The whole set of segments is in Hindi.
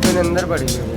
पिन अंदर पड़ी है।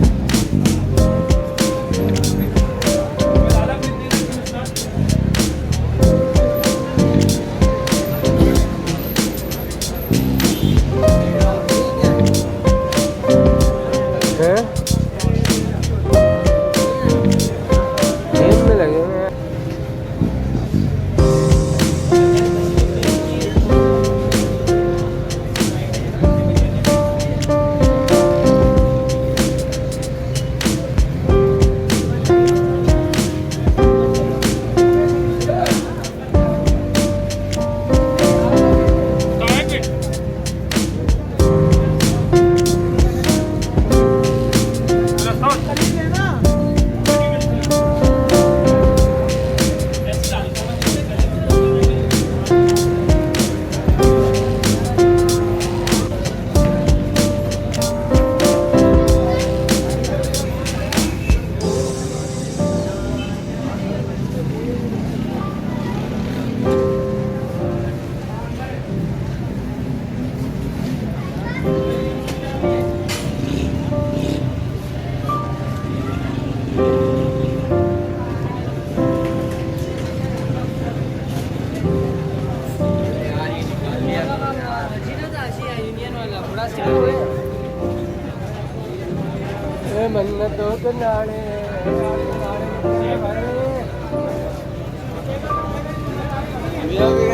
मन्नतो नाणे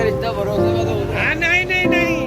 इतना भरोसा में तो नहीं नहीं नहीं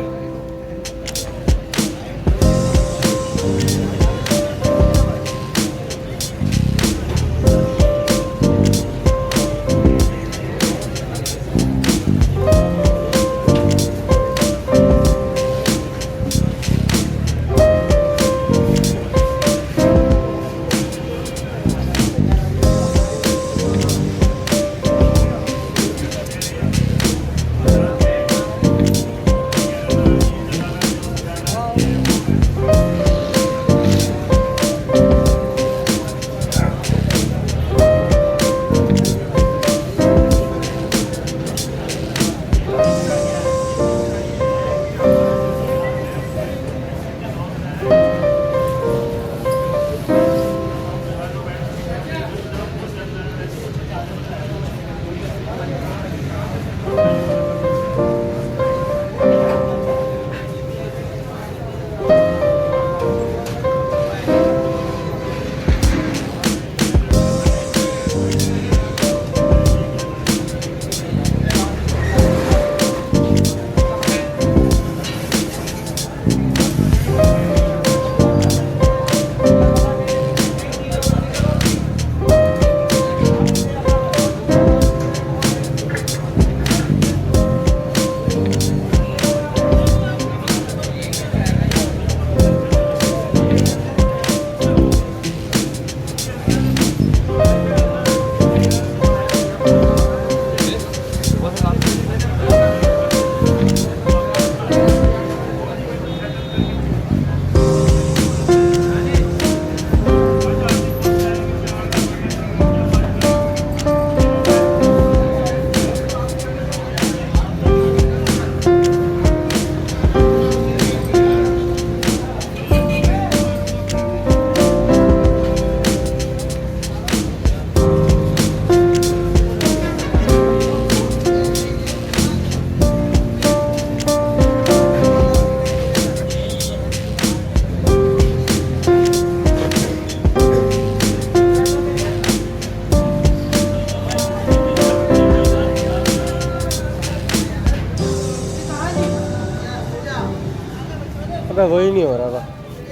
अबे वही नहीं हो रहा था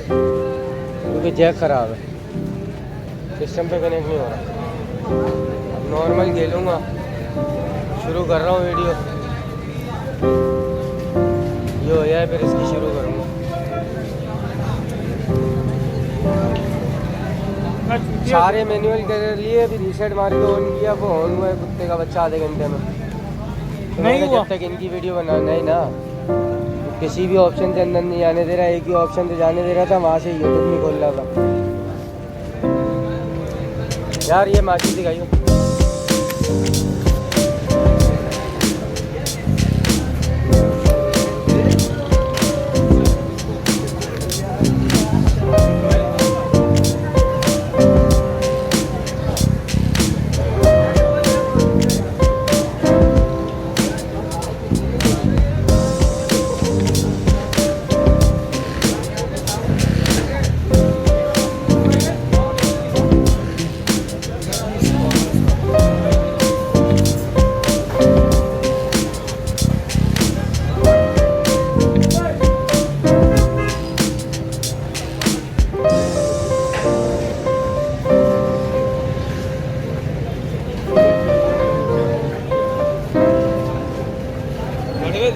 क्योंकि जैक खराब है, सिस्टम पे कनेक्ट नहीं हो रहा। अब नॉर्मल खेलूँगा, शुरू कर रहा हूँ वीडियो, ये हो जाए फिर इसकी शुरू करूँगा। सारे मैनुअल कर लिए, अभी रीसेट मारी तो ऑन किया, वो ऑन हुआ है कुत्ते का बच्चा आधे घंटे में। तो नहीं हुआ जब तक इनकी वीडियो बना नहीं ना, किसी भी ऑप्शन के अंदर नहीं जाने दे रहा, एक ही ऑप्शन से जाने दे रहा था, वहाँ से यूट्यूब नहीं खोल रहा था। यार ये माची दिखाइए।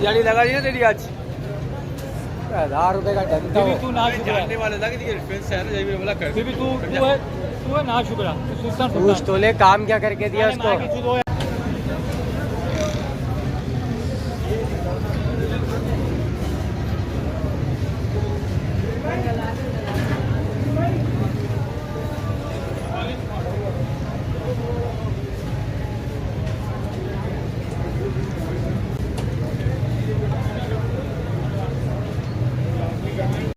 दिहाड़ी लगा दी ना तेरी आज। 1000 रुपए का डंडा फिर भी तू ना शुक्रा, जानने वाला था कि फ्रेंड्स है ना, जब भी बोला कर। फिर भी तू है ना शुक्रा, तू सुल्तान पूछ तो ले काम क्या करके दिया अरे माँ की उसको। चूत हो